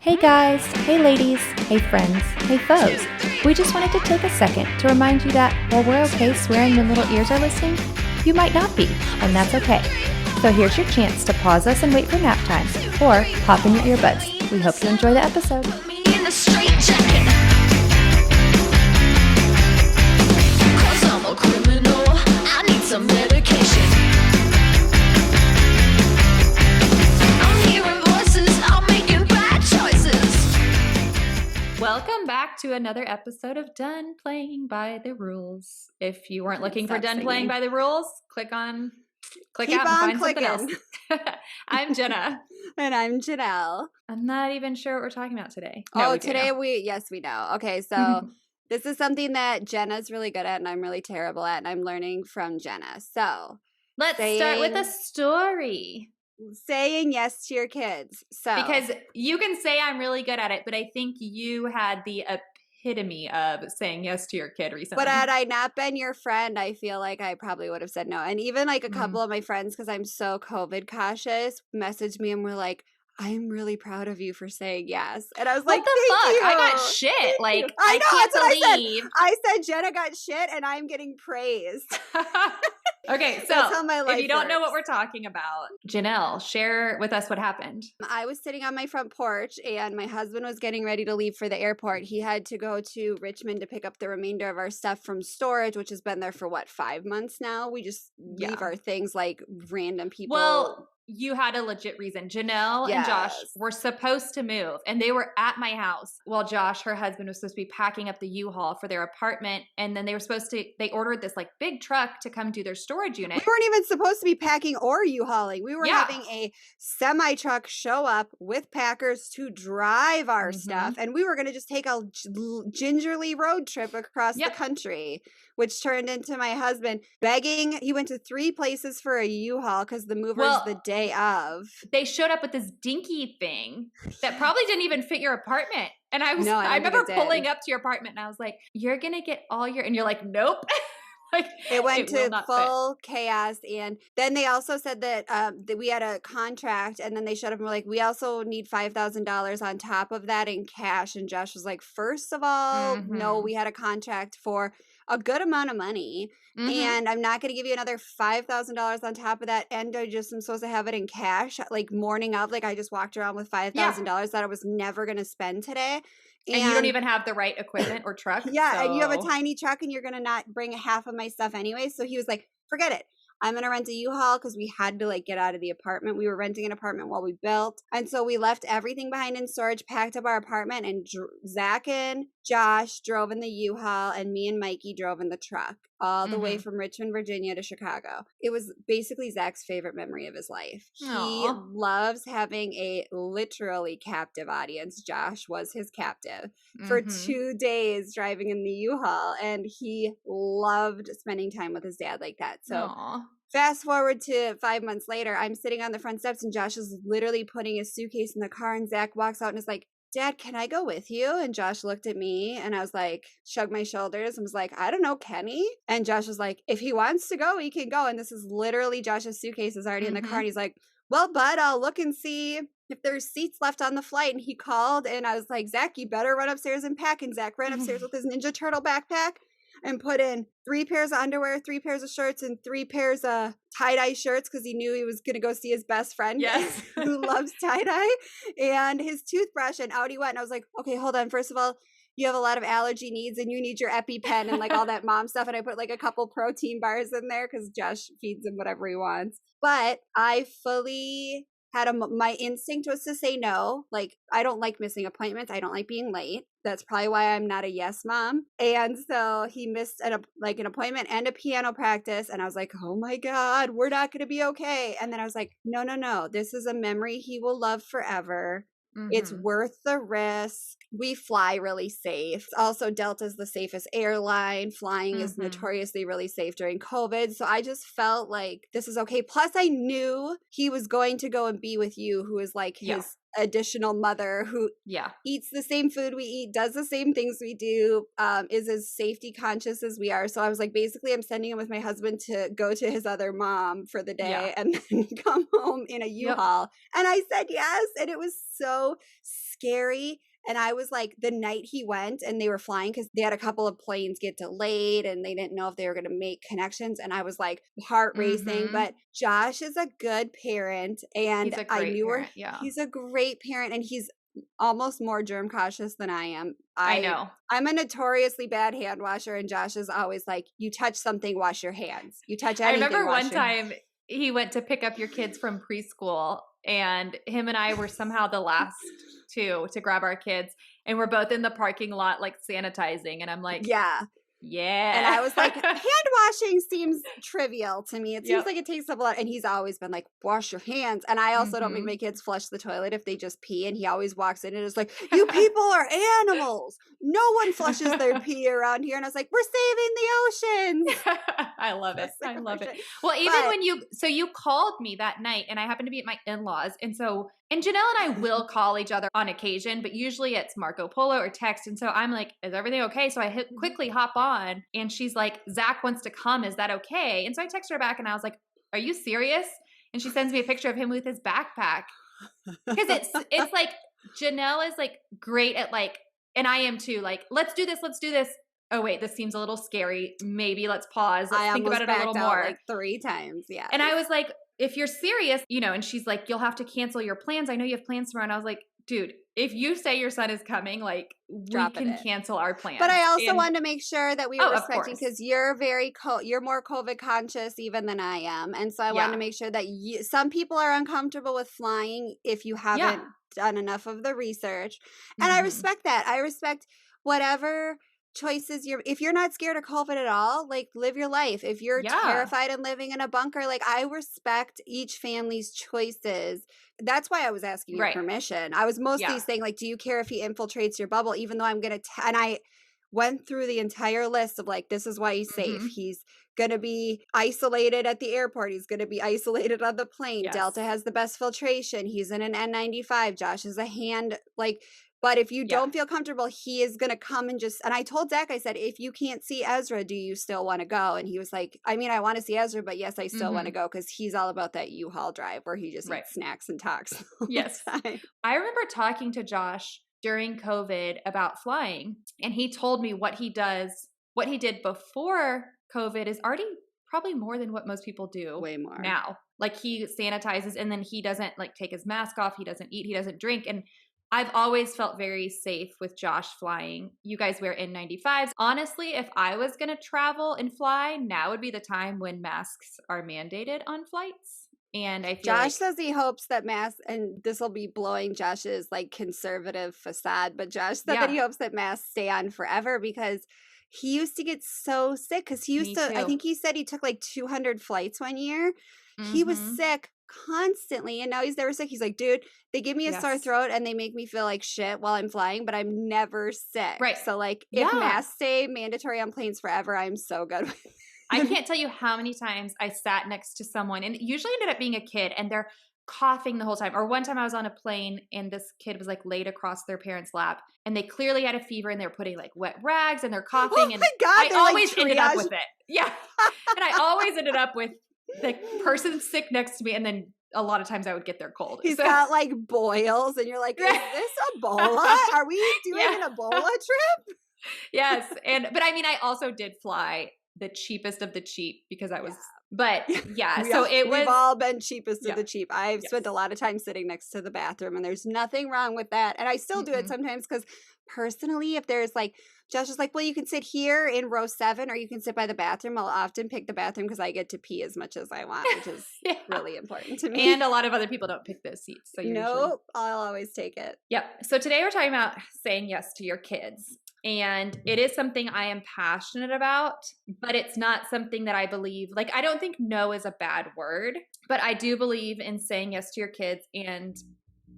Hey guys, hey ladies, hey friends, hey foes. We just wanted to take a second to remind you that while we're okay swearing when little ears are listening, you might not be, and that's okay. So here's your chance to pause us and wait for nap time, or pop in your earbuds. We hope you enjoy the episode. Welcome back to another episode of Done Playing by the Rules. If you weren't looking for Done Playing by the Rules, click out and find something else. I'm Jenna. And I'm Jenelle. I'm not even sure what we're talking about today. Today we know. Okay, so this is something that Jenna's really good at and I'm really terrible at, and I'm learning from Jenna. So let's start with a story. Saying yes to your kids. So because you can say I'm really good at it, but I think you had the epitome of saying yes to your kid recently. But had I not been your friend, I feel like I probably would have said no. And even like a couple of my friends, because I'm so COVID cautious, messaged me and were like, I'm really proud of you for saying yes. And I was like, what the fuck? You. I got shit. Like, I know, can't that's believe. what I said Jenna got shit and I'm getting praised. Okay, so that's how my life if you don't know works. what we're talking about, Jenelle, share with us what happened. I was sitting on my front porch and my husband was getting ready to leave for the airport. He had to go to Richmond to pick up the remainder of our stuff from storage, which has been there for 5 months now. We just leave our things like random people. Well, you had a legit reason. Janelle and Josh were supposed to move, and they were at my house while Josh, her husband, was supposed to be packing up the U-Haul for their apartment. And then they ordered this like big truck to come do their storage unit. We weren't even supposed to be packing or U-Hauling. We were having a semi truck show up with packers to drive our stuff. And we were going to just take a gingerly road trip across the country, which turned into my husband begging. He went to 3 places for a U-Haul because the movers the day of. They showed up with this dinky thing that probably didn't even fit your apartment. And I remember pulling up to your apartment and I was like, you're going to get all your, and you're like, nope. Like, it went to full chaos. And then they also said that we had a contract, and then they showed up and were like, we also need $5,000 on top of that in cash. And Josh was like, first of all, no, we had a contract for a good amount of money, and I'm not going to give you another $5,000 on top of that. And I just am supposed to have it in cash, like morning of. Like I just walked around with $5,000 that I was never going to spend today. And you don't even have the right equipment or truck. And you have a tiny truck and you're going to not bring half of my stuff anyway. So he was like, forget it. I'm going to rent a U-Haul because we had to like get out of the apartment. We were renting an apartment while we built. And so we left everything behind in storage, packed up our apartment, and Zach and Josh drove in the U-Haul, and me and Mikey drove in the truck all the way from Richmond, Virginia to Chicago. It was basically Zach's favorite memory of his life. He loves having a literally captive audience. Josh was his captive for 2 days driving in the U-Haul, and he loved spending time with his dad like that. So fast forward to 5 months later, I'm sitting on the front steps and Josh is literally putting his suitcase in the car, and Zach walks out and is like, Dad, can I go with you? And Josh looked at me and I was like, shrugged my shoulders and was like, I don't know, can he? And Josh was like, if he wants to go, he can go. And this is literally Josh's suitcase is already in the car. And he's like, well, bud, I'll look and see if there's seats left on the flight. And he called and I was like, Zach, you better run upstairs and pack. And Zach ran upstairs with his Ninja Turtle backpack and put in 3 pairs of underwear, 3 pairs of shirts, and 3 pairs of tie-dye shirts because he knew he was going to go see his best friend who loves tie-dye, and his toothbrush, and out he went. And I was like, okay, hold on. First of all, you have a lot of allergy needs and you need your EpiPen and like all that mom stuff. And I put like a couple protein bars in there because Josh feeds him whatever he wants. But I fully had my instinct was to say no. Like, I don't like missing appointments. I don't like being late. That's probably why I'm not a yes mom. And so he missed an appointment and a piano practice. And I was like, oh my God, we're not going to be okay. And then I was like, no. This is a memory he will love forever. It's worth the risk. We fly really safe. Also, Delta's the safest airline. Flying is notoriously really safe during COVID. So I just felt like this is okay. Plus, I knew he was going to go and be with you, who is like his additional mother who eats the same food we eat, does the same things we do, is as safety conscious as we are. So I was like, basically, I'm sending him with my husband to go to his other mom for the day and then come home in a U-Haul. And I said yes. And it was so scary. And I was like, the night he went and they were flying, because they had a couple of planes get delayed and they didn't know if they were going to make connections. And I was like, heart racing. But Josh is a good parent. And He's a I great knew parent, yeah. he's a great parent. And he's almost more germ cautious than I am. I know. I'm a notoriously bad hand washer. And Josh is always like, you touch something, wash your hands. You touch anything, I remember wash one your time he went to pick up your kids from preschool, and him and I were somehow the last two to grab our kids, and we're both in the parking lot like sanitizing, and I'm like, yeah. And I was like, hand washing seems trivial to me. It seems like it takes up a lot. And he's always been like, wash your hands. And I also don't make my kids flush the toilet if they just pee. And he always walks in and is like, you people are animals. No one flushes their pee around here. And I was like, we're saving the oceans. I love it. I love it. Well, even when you called me that night, and I happened to be at my in-laws. And Janelle and I will call each other on occasion, but usually it's Marco Polo or text. And so I'm like, is everything okay? So I quickly hop on, and she's like, Zach wants to come. Is that okay? And so I text her back and I was like, are you serious? And she sends me a picture of him with his backpack. Because it's like, Janelle is like great at like, and I am too, like, let's do this. Oh, wait, this seems a little scary. Maybe let's pause. Let's think about it a little more. Like 3 times. Yeah. And I was like, if you're serious, and she's like, you'll have to cancel your plans. I know you have plans tomorrow. And I was like, dude, if you say your son is coming, like, we can cancel our plans. But I also wanted to make sure that we were respecting, because you're you're more COVID conscious even than I am. And so I wanted to make sure that some people are uncomfortable with flying if you haven't done enough of the research. And I respect that. I respect whatever choices if you're not scared of COVID at all, like, live your life. If you're terrified and living in a bunker, like, I respect each family's choices. That's why I was asking your permission. I was mostly saying, like, do you care if he infiltrates your bubble? Even though I'm going to, and I went through the entire list of like, this is why he's safe. He's going to be isolated at the airport. He's going to be isolated on the plane. Delta has the best filtration. He's in an N95. Josh is a hand, like, but if you don't feel comfortable, he is going to come and and I told Zach, I said, if you can't see Ezra, do you still want to go? And he was like, I mean, I want to see Ezra, but yes, I still want to go, because he's all about that U-Haul drive where he just eats snacks and talks. Yes. I remember talking to Josh during COVID about flying, and he told me what he did before COVID is already probably more than what most people do. Way more. Now. Like, he sanitizes, and then he doesn't like take his mask off. He doesn't eat. He doesn't drink. And I've always felt very safe with Josh flying. You guys wear N95s. Honestly, if I was going to travel and fly, now would be the time when masks are mandated on flights. And I feel Josh says he hopes that masks, and this will be blowing Josh's like conservative facade, but Josh said that he hopes that masks stay on forever, because he used to get so sick, because he used to, I think he said he took like 200 flights one year. He was sick constantly, and now he's never sick. He's like, dude, they give me a sore throat and they make me feel like shit while I'm flying, but I'm never sick. Right. So like, if masks stay mandatory on planes forever, I'm so good with it. I can't tell you how many times I sat next to someone, and it usually ended up being a kid, and they're coughing the whole time. Or one time I was on a plane, and this kid was like laid across their parents' lap, and they clearly had a fever, and they were putting like wet rags, and they're coughing. Oh and my God, I always ended up with it. Yeah. And I always ended up with the person sick next to me, and then a lot of times I would get their cold. He's got like boils, and you're like, is this Ebola? Are we doing an Ebola trip? Yes. But I mean, I also did fly the cheapest of the cheap, because I was, but we've all been cheapest of the cheap. I've spent a lot of time sitting next to the bathroom, and there's nothing wrong with that. And I still do it sometimes, because personally, if there's like, Josh is like, well, you can sit here in row 7, or you can sit by the bathroom. I'll often pick the bathroom, because I get to pee as much as I want, which is really important to me. And a lot of other people don't pick those seats. So nope, I'll always take it. Yep. So today we're talking about saying yes to your kids. And it is something I am passionate about, but it's not something that I believe, like, I don't think no is a bad word, but I do believe in saying yes to your kids, and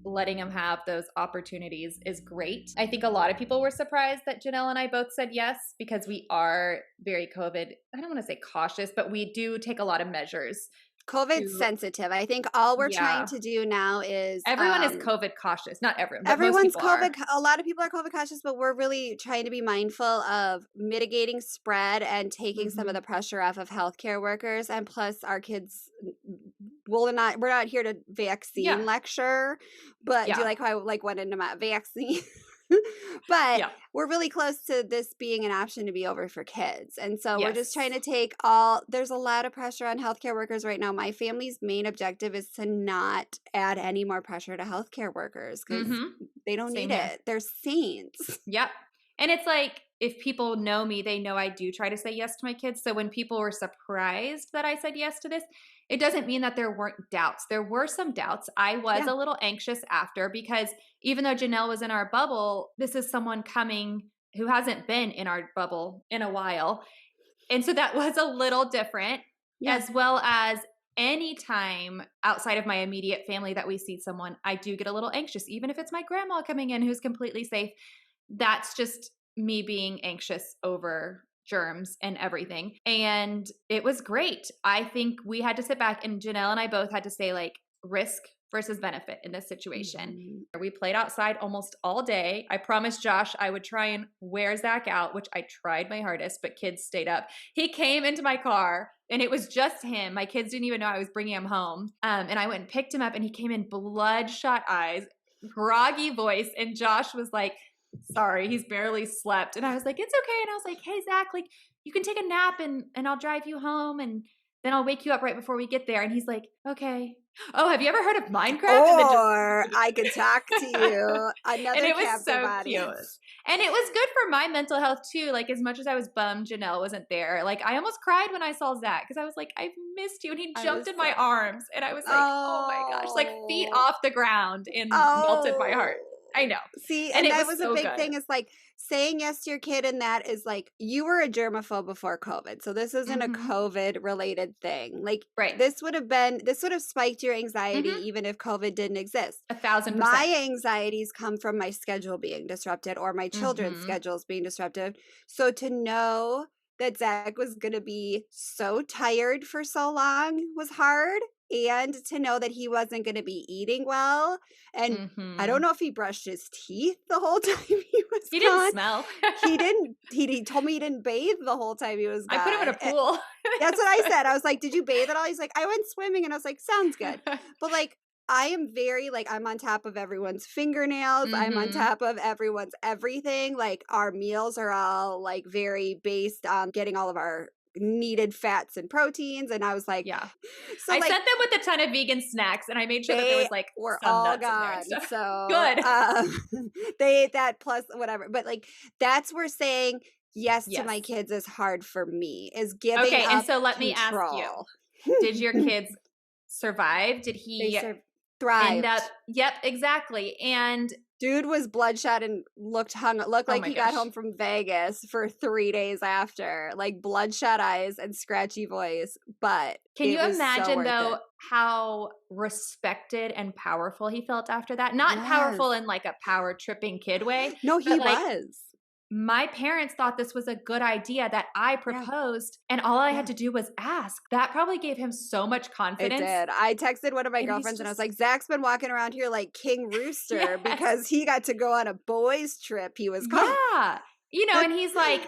letting them have those opportunities is great. I think a lot of people were surprised that Janelle and I both said yes, because we are very COVID, I don't want to say cautious, but we do take a lot of measures. COVID sensitive. I think all we're trying to do now is everyone is COVID cautious. Not everyone. But everyone's COVID. A lot of people are COVID cautious, but we're really trying to be mindful of mitigating spread and taking some of the pressure off of healthcare workers. And plus, our kids we're not here to vaccine lecture, but do you like how I like went into my vaccine? But we're really close to this being an option to be over for kids. And so we're just trying to take there's a lot of pressure on healthcare workers right now. My family's main objective is to not add any more pressure to healthcare workers because they don't need it. They're saints. Yep. And it's like, if people know me, they know I do try to say yes to my kids. So when people were surprised that I said yes to this, it doesn't mean that there weren't doubts. There were some doubts. I was a little anxious after because even though Jenelle was in our bubble, this is someone coming who hasn't been in our bubble in a while. And so that was a little different, as well as any time outside of my immediate family that we see someone, I do get a little anxious, even if it's my grandma coming in who's completely safe. That's just me being anxious over germs and everything. And it was great. I think we had to sit back, and Jenelle and I both had to say, like, risk versus benefit in this situation. We played outside almost all day. I promised Josh I would try and wear Zach out, which I tried my hardest, but kids stayed up. He came into my car and it was just him. My kids didn't even know I was bringing him home. And I went and picked him up, and he came in bloodshot eyes, groggy voice. And Josh was like, sorry, he's barely slept. And I was like, it's okay. And I was like, hey, Zach, like, you can take a nap and I'll drive you home and then I'll wake you up right before we get there. And he's like, okay. Oh, have you ever heard of Minecraft? Or I could talk to you. Another and it was so audience. cute. And it was good for my mental health too. Like, as much as I was bummed Jenelle wasn't there, like, I almost cried when I saw Zach because I was like, I've missed you. And he jumped in my arms and I was like, oh my gosh, like feet off the ground, and melted my heart. I know. See, and that was a big thing. Is like saying yes to your kid, and that is like, you were a germaphobe before COVID. So this isn't a COVID related thing. Like, this would have spiked your anxiety even if COVID didn't exist. 1,000%. My anxieties come from my schedule being disrupted or my children's schedules being disrupted. So to know that Zach was going to be so tired for so long was hard. And to know that he wasn't going to be eating well. And I don't know if he brushed his teeth the whole time he was He gone. didn't smell. He didn't. He told me he didn't bathe the whole time he was gone. I put him in a pool. That's what I said. I was like, did you bathe at all? He's like, I went swimming. And I was like, sounds good. But like, I am very, like, I'm on top of everyone's fingernails. I'm on top of everyone's everything. Like, our meals are all like very based on getting all of our needed fats and proteins. And I was like, so I sent them with a ton of vegan snacks, and I made sure that there was like we're some all nuts gone. in there. So good. They ate that plus whatever. But like, that's where saying yes to my kids is hard for me, is giving up and so let control. me ask you, did your kids survive? Did he thrive? End up? Yep, exactly. And dude was bloodshot and looked like he got home from Vegas for 3 days after, like bloodshot eyes and scratchy voice. But can you imagine though how respected and powerful he felt after that? Not powerful in like a power tripping kid way. No, he was. My parents thought this was a good idea that I proposed, and all I had to do was ask. That probably gave him so much confidence. It did. I texted one of my girlfriends and I was like, Zach's been walking around here like King Rooster because he got to go on a boys trip. He was gone. Yeah. You know, and he's like,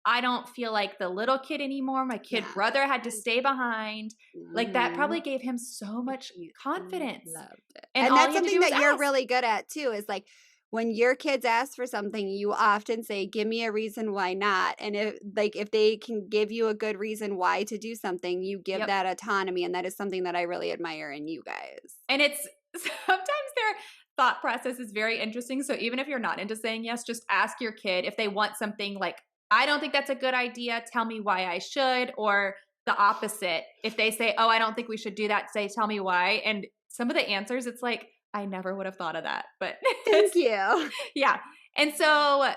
I don't feel like the little kid anymore. My kid brother had to stay behind. Like, that probably gave him so much confidence. Loved it. And that's something that you're really good at too, is like, when your kids ask for something, you often say, give me a reason why not. And if they can give you a good reason why to do something, you give that autonomy. And that is something that I really admire in you guys. And it's sometimes their thought process is very interesting. So even if you're not into saying yes, just ask your kid if they want something like, I don't think that's a good idea. Tell me why I should. Or the opposite. If they say, oh, I don't think we should do that, say, tell me why. And some of the answers, it's like, I never would have thought of that, but thank you. Yeah. And so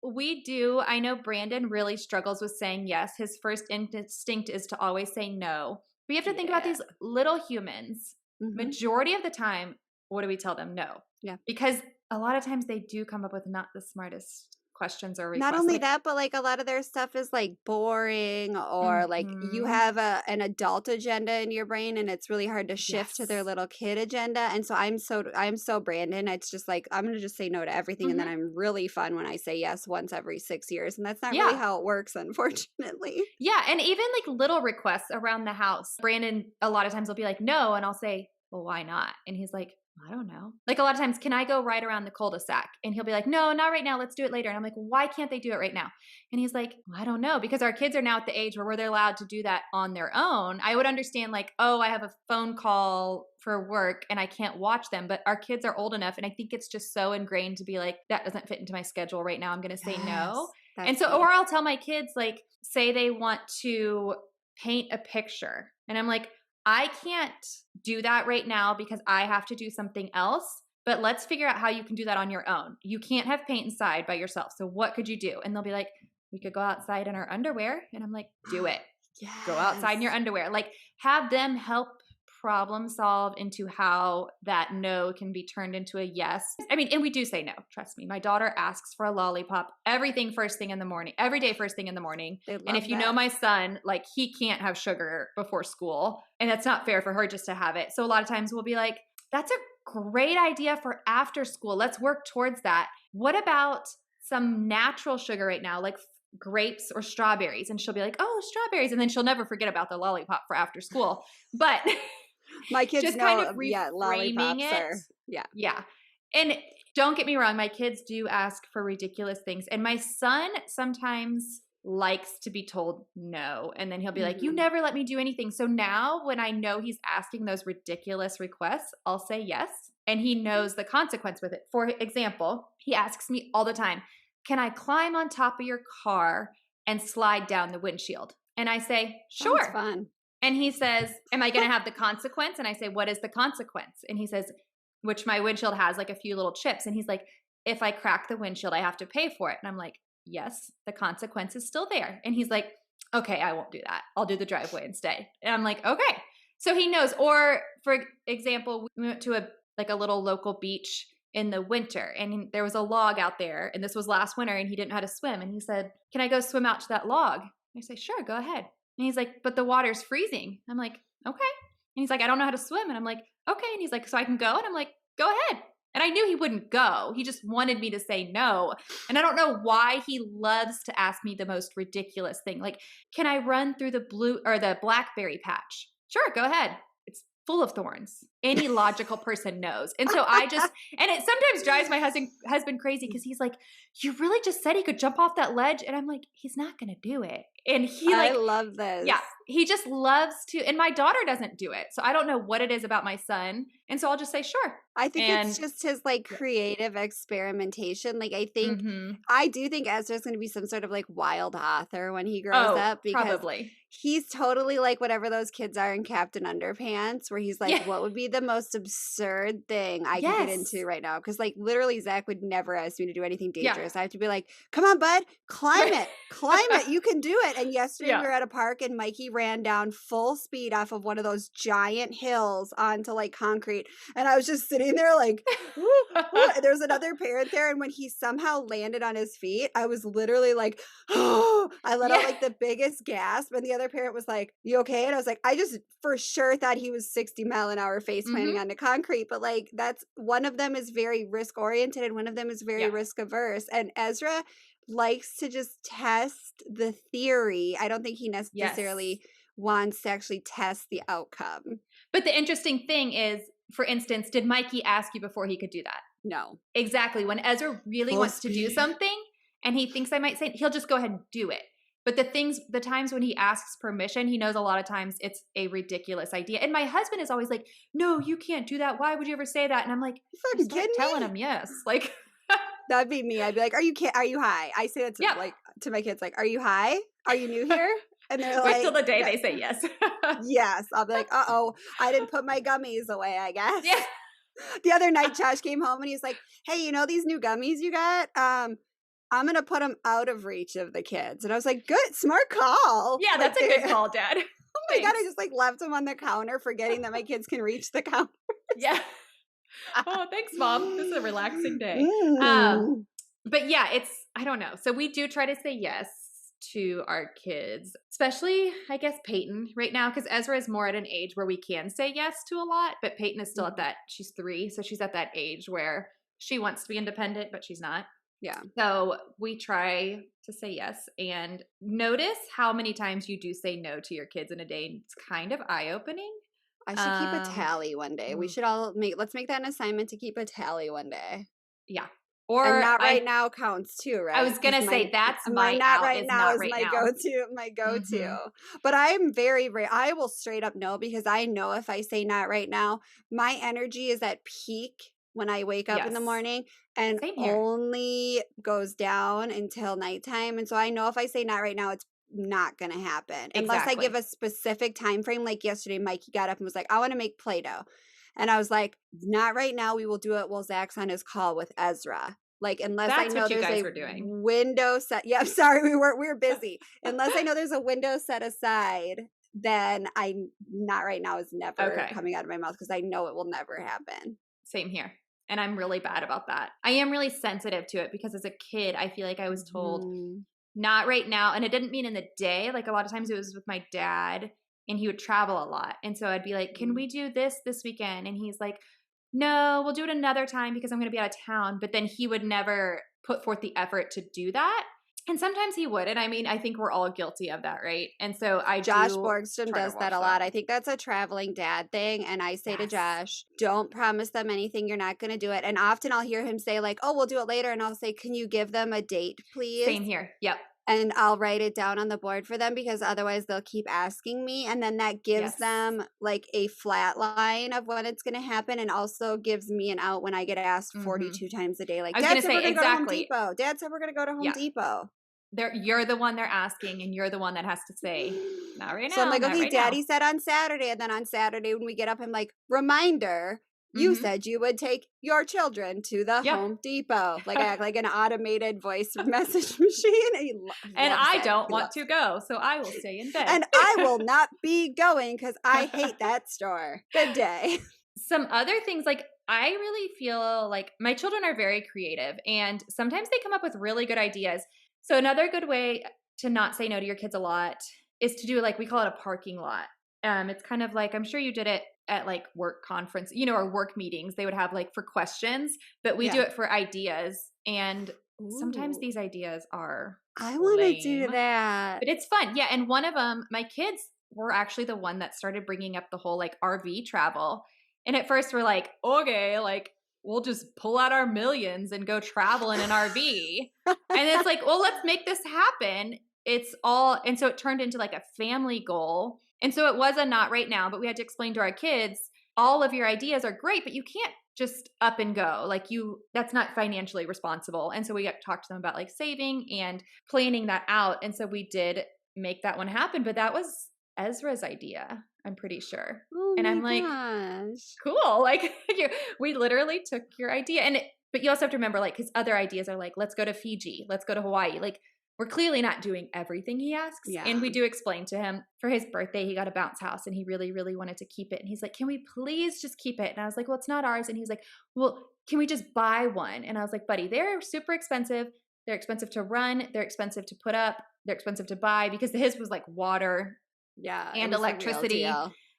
I know Brandon really struggles with saying yes. His first instinct is to always say no. But you have to think about these little humans. Majority of the time, what do we tell them? No. Yeah. Because a lot of times they do come up with not the smartest questions or requests. Not only Like, that, but like a lot of their stuff is like boring, or like you have an adult agenda in your brain and it's really hard to shift to their yes. little kid agenda. And so I'm so Brandon. It's just like I'm gonna just say no to everything, and then I'm really fun when I say yes once every 6 years. And that's not really Yeah. how it works, unfortunately. Yeah. And even like little requests around the house. Brandon, a lot of times will be like, no. And I'll say, well, why not? And he's like, I don't know. Like a lot of times, can I go right around the cul-de-sac? And he'll be like, no, not right now. Let's do it later. And I'm like, why can't they do it right now? And he's like, well, I don't know. Because our kids are now at the age where they're allowed to do that on their own. I would understand like, oh, I have a phone call for work and I can't watch them. But our kids are old enough. And I think it's just so ingrained to be like, that doesn't fit into my schedule right now. I'm going to say no. And so, or I'll tell my kids, like, say they want to paint a picture. And I'm like, I can't do that right now because I have to do something else, but let's figure out how you can do that on your own. You can't have paint inside by yourself. So what could you do? And they'll be like, we could go outside in our underwear. And I'm like, do it. Yes. Go outside in your underwear. Like have them help problem solve into how that no can be turned into a yes. I mean, and we do say no, trust me. My daughter asks for a lollipop everything first thing in the morning, every day first thing in the morning. And if you know my son, like he can't have sugar before school, and that's not fair for her just to have it. So a lot of times we'll be like, that's a great idea for after school. Let's work towards that. What about some natural sugar right now, like grapes or strawberries? And she'll be like, oh, strawberries. And then she'll never forget about the lollipop for after school. But my kids just know, kind of reframing it. Yeah. And don't get me wrong, my kids do ask for ridiculous things. And my son sometimes likes to be told no. And then he'll be like, you never let me do anything. So now when I know he's asking those ridiculous requests, I'll say yes. And he knows the consequence with it. For example, he asks me all the time, can I climb on top of your car and slide down the windshield? And I say, sure. Sounds fun. And he says, am I going to have the consequence? And I say, what is the consequence? And he says, which my windshield has like a few little chips. And he's like, if I crack the windshield, I have to pay for it. And I'm like, yes, the consequence is still there. And he's like, okay, I won't do that. I'll do the driveway instead. And I'm like, okay. So he knows. Or for example, we went to a little local beach in the winter and there was a log out there. And this was last winter and he didn't know how to swim. And he said, can I go swim out to that log? And I say, sure, go ahead. And he's like, but the water's freezing. I'm like, okay. And he's like, I don't know how to swim. And I'm like, okay. And he's like, so I can go? And I'm like, go ahead. And I knew he wouldn't go. He just wanted me to say no. And I don't know why he loves to ask me the most ridiculous thing. Like, can I run through the blackberry patch? Sure, go ahead. It's full of thorns. Any logical person knows. And so and it sometimes drives my husband crazy because he's like, you really just said he could jump off that ledge? And I'm like, he's not going to do it. And I love this. Yeah. He just loves to, and my daughter doesn't do it. So I don't know what it is about my son. And so I'll just say, sure. I think it's just his like creative experimentation. Like I do think Ezra's going to be some sort of like wild author when he grows up, because probably. He's totally like whatever those kids are in Captain Underpants, where he's like, what would be the most absurd thing I could get into right now? Because like literally Zach would never ask me to do anything dangerous. I have to be like, come on, bud, climb it. You can do it. And yesterday we were at a park and Mikey ran down full speed off of one of those giant hills onto like concrete. And I was just sitting there like, woo, woo. There's another parent there. And when he somehow landed on his feet, I was literally like, oh, I let out like the biggest gasp. And the other parent was like, you okay? And I was like, I just for sure thought he was 60-mile-an-hour face planting onto concrete. But like that's one of them is very risk oriented and one of them is very risk averse. And Ezra likes to just test the theory. I don't think he necessarily wants to actually test the outcome. But the interesting thing is, for instance, did Mikey ask you before he could do that? No. Exactly. When Ezra really wants to do something and he thinks I might say, he'll just go ahead and do it. But the times when he asks permission, he knows a lot of times it's a ridiculous idea. And my husband is always like, no, you can't do that. Why would you ever say that? And I'm like, you fucking telling him yes. Like that'd be me. I'd be like, are you high? I say that to my kids, like, are you high? Are you new here? And they're like, wait till the day they say yes. Yes. I'll be like, uh-oh, I didn't put my gummies away, I guess. Yeah. The other night, Josh came home and he's like, hey, you know these new gummies you got? I'm going to put them out of reach of the kids. And I was like, good, smart call. Yeah, that's a good call, Dad. Oh my God, I just like left them on the counter, forgetting that my kids can reach the counter. Yeah. Oh, thanks, Mom. This is a relaxing day. But yeah, I don't know. So we do try to say yes to our kids, especially, I guess, Peyton right now, because Ezra is more at an age where we can say yes to a lot, but Peyton is still at that, she's 3, so she's at that age where she wants to be independent, but she's not. Yeah. So we try to say yes and notice how many times you do say no to your kids in a day. It's kind of eye-opening. I should keep a tally one day. We should all let's make that an assignment to keep a tally one day. Yeah. Or not right now counts too, right? I was going to say that's my not out right is now not is right my now. go-to. Mm-hmm. But I'm very, I will straight up no, because I know if I say not right now, my energy is at peak when I wake up in the morning and only goes down until nighttime. And so I know if I say not right now, it's not going to happen unless I give a specific time frame. Like yesterday, Mikey got up and was like, I want to make Play-Doh. And I was like, not right now. We will do it while Zach's on his call with Ezra. Like, unless I know there's a window set. Yeah, sorry, we were busy. Unless I know there's a window set aside, then not right now is never coming out of my mouth because I know it will never happen. Same here. And I'm really bad about that. I am really sensitive to it because as a kid, I feel like I was told not right now. And it didn't mean in the day. Like a lot of times it was with my dad and he would travel a lot. And so I'd be like, can we do this weekend? And he's like, no, we'll do it another time because I'm going to be out of town. But then he would never put forth the effort to do that. And sometimes he would. And I mean, I think we're all guilty of that, right? And so Josh Borgstrom does that a lot. I think that's a traveling dad thing. And I say to Josh, don't promise them anything. You're not going to do it. And often I'll hear him say like, oh, we'll do it later. And I'll say, can you give them a date, please? Same here. Yep. And I'll write it down on the board for them because otherwise they'll keep asking me. And then that gives them like a flat line of when it's going to happen and also gives me an out when I get asked 42 times a day. Like, Dad said we're going to go to Home Depot. Dad said we're going to go to Home Depot. You're the one they're asking and you're the one that has to say, not right now. So I'm like, okay, Daddy said on Saturday. And then on Saturday when we get up, I'm like, reminder. You said you would take your children to the Home Depot. Like I act like an automated voice message machine. And I don't want to go, so I will stay in bed. And I will not be going because I hate that store. Good day. Some other things, like I really feel like my children are very creative and sometimes they come up with really good ideas. So another good way to not say no to your kids a lot is to do like, we call it a parking lot. It's kind of like, I'm sure you did it at like work conference, or work meetings, they would have like for questions, but we do it for ideas. And sometimes these ideas are I want to do that. But it's fun. Yeah. And one of them, my kids were actually the one that started bringing up the whole like RV travel. And at first we're like, okay, like we'll just pull out our millions and go travel in an RV. And it's like, well, let's make this happen. It's all, and so it turned into like a family goal. And so it was a not right now, but we had to explain to our kids, all of your ideas are great, but you can't just up and go. Like that's not financially responsible. And so we got to talk to them about like saving and planning that out. And so we did make that one happen, but that was Ezra's idea, I'm pretty sure. Oh and I'm like, cool. Like we literally took your idea. But you also have to remember like his other ideas are like, let's go to Fiji, let's go to Hawaii. Like we're clearly not doing everything he asks. Yeah. And we do explain to him for his birthday, he got a bounce house and he really, really wanted to keep it. And he's like, can we please just keep it? And I was like, well, it's not ours. And he was like, well, can we just buy one? And I was like, buddy, they're super expensive. They're expensive to run. They're expensive to put up. They're expensive to buy because his was like water and electricity.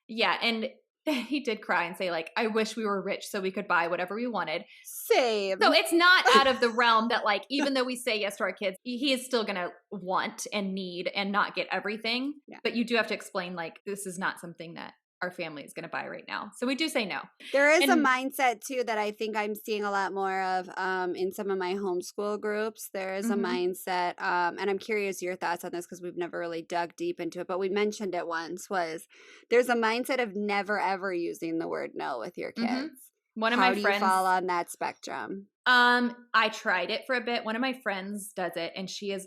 Yeah. And he did cry and say like, I wish we were rich so we could buy whatever we wanted. Same. So it's not out of the realm that like, even though we say yes to our kids, he is still going to want and need and not get everything. Yeah. But you do have to explain like, this is not something that our family is going to buy right now. So we do say no. There is a mindset too that I think I'm seeing a lot more of in some of my homeschool groups. There is a mindset, and I'm curious your thoughts on this because we've never really dug deep into it, but we mentioned it once, was there's a mindset of never ever using the word no with your kids. One of my friends, how do you fall on that spectrum? I tried it for a bit. One of my friends does it and she is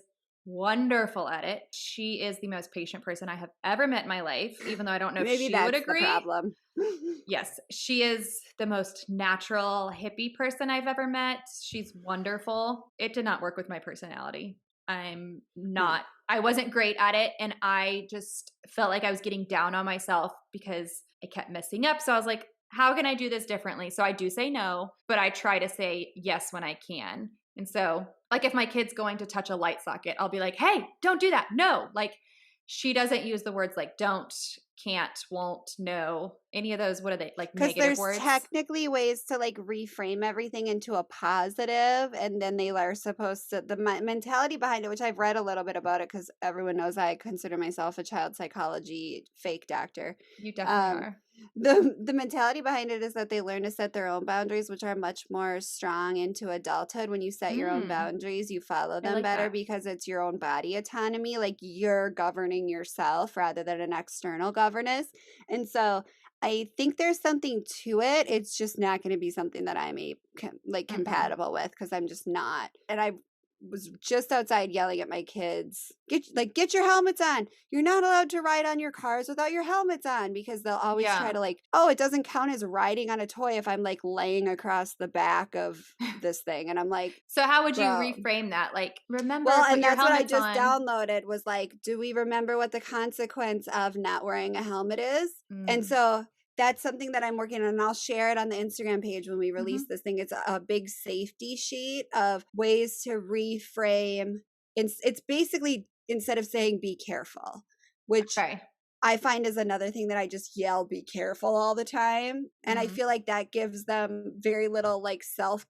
wonderful at it. She is the most patient person I have ever met in my life, even though I don't know if she would agree. The problem. Yes, she is the most natural hippie person I've ever met. She's wonderful. It did not work with my personality. I wasn't great at it. And I just felt like I was getting down on myself because I kept messing up. So I was like, how can I do this differently? So I do say no, but I try to say yes when I can. And so, like, if my kid's going to touch a light socket, I'll be like, hey, don't do that. No. Like, she doesn't use the words like don't, can't, won't, no, any of those. What are they, like, Because negative there's words? technically ways to like reframe everything into a positive, and then they are supposed to, the mentality behind it, which I've read a little bit about it because everyone knows I consider myself a child psychology fake doctor. You definitely Um, are. the mentality behind it is that they learn to set their own boundaries, which are much more strong into adulthood. When you set your own boundaries, you follow I them like better that. because it's your own body autonomy. Like you're governing yourself rather than an external governance. And so I think there's something to it. It's just not going to be something that I'm Mm-mm. compatible with because I'm just not. And I was just outside yelling at my kids, get your helmets on. You're not allowed to ride on your cars without your helmets on, because they'll always try Yeah. to like, oh, it doesn't count as riding on a toy if I'm like laying across the back of this thing. And I'm like, So how would you bro. reframe that? Like, remember, Well, put and your that's what I helmets just on. downloaded was like, do we remember what the consequence of not wearing a helmet is? And Mm. so that's something that I'm working on, and I'll share it on the Instagram page when we release Mhm. this thing. It's a big safety sheet of ways to reframe. It's basically, instead of saying be careful, which Okay. I find is another thing that I just yell be careful all the time. And I Mhm. feel like that gives them very little like self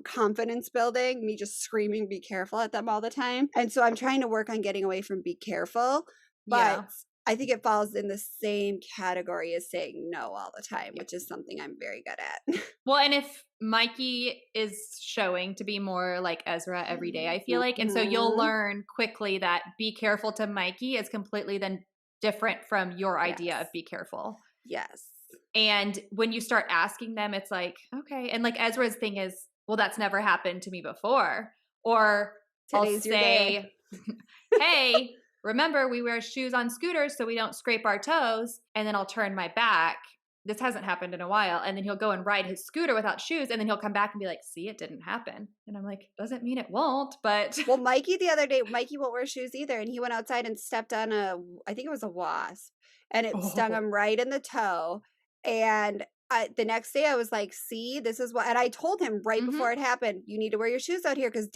confidence building, me just screaming be careful at them all the time. And so I'm trying to work on getting away from be careful, but Yeah. I think it falls in the same category as saying no all the time, which is something I'm very good at. Well, and if Mikey is showing to be more like Ezra every day, I feel like. And so you'll Mhm. learn quickly that be careful to Mikey is completely then different from your idea of Yes. be careful. Yes. And when you start asking them, it's like, okay. And like Ezra's thing is, well, that's never happened to me before. Or I'll Today's your day. say, hey, remember we wear shoes on scooters so we don't scrape our toes. And then I'll turn my back. This hasn't happened in a while. And then he'll go and ride his scooter without shoes. And then he'll come back and be like, see, it didn't happen. And I'm like, doesn't mean it won't, but. Well, Mikey the other day, Mikey won't wear shoes either, and he went outside and stepped on I think it was a wasp, and it stung Oh. him right in the toe. And the next day, I was like, "See, this is what." And I told him right Mhm. before it happened, "You need to wear your shoes out here because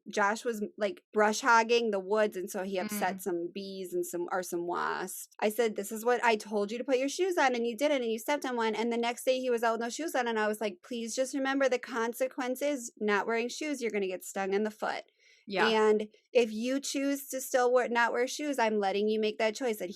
Josh was like brush hogging the woods, and so he upset Mm. some bees and some wasps." I said, "This is what I told you to put your shoes on, and you didn't, and you stepped on one." And the next day, he was out with no shoes on, and I was like, "Please just remember the consequences. Not wearing shoes, you're gonna get stung in the foot." Yeah. And if you choose to still not wear shoes, I'm letting you make that choice. And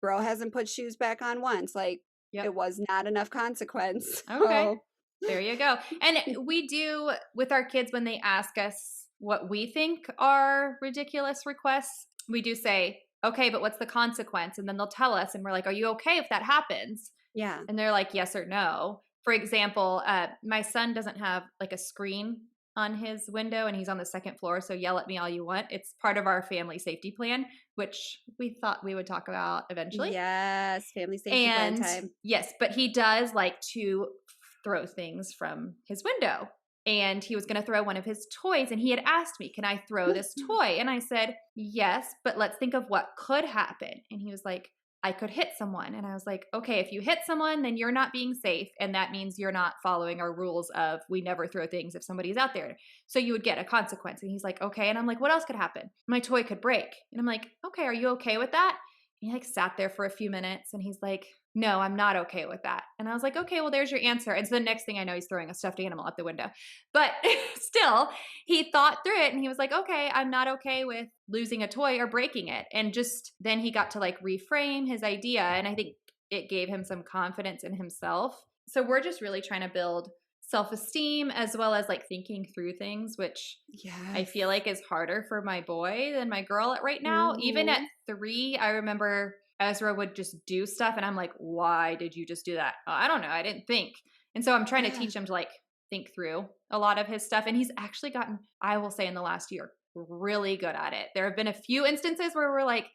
bro hasn't put shoes back on once. Like Yep. it was not enough consequence. Okay. So There you go. And we do with our kids when they ask us what we think are ridiculous requests, we do say, okay, but what's the consequence? And then they'll tell us, and we're like, are you okay if that happens? yeah. And they're like, yes or no. For example, my son doesn't have like a screen on his window and he's on the second floor. So yell at me all you want. It's part of our family safety plan, which we thought we would talk about eventually. Yes. Family safety plan And time. yes, but he does like to throw things from his window. And he was going to throw one of his toys. And he had asked me, can I throw this toy? And I said, yes, but let's think of what could happen. And he was like, I could hit someone. And I was like, okay, if you hit someone, then you're not being safe. And that means you're not following our rules of we never throw things if somebody's out there. So you would get a consequence. And he's like, okay. And I'm like, what else could happen? My toy could break. And I'm like, okay, are you okay with that? And he like sat there for a few minutes and he's like, no, I'm not okay with that. And I was like, okay, well, there's your answer. And so the next thing I know, he's throwing a stuffed animal out the window. But still, he thought through it and he was like, okay, I'm not okay with losing a toy or breaking it. And just then he got to like reframe his idea. And I think it gave him some confidence in himself. So we're just really trying to build self-esteem as well as like thinking through things, which I feel like is harder for my boy than my girl at right now. Even at 3, I remember Ezra would just do stuff and I'm like, why did you just do that? Oh, I don't know. I didn't think. And so I'm trying to teach him to like think through a lot of his stuff. And he's actually gotten, I will say in the last year, really good at it. There have been a few instances where we're like,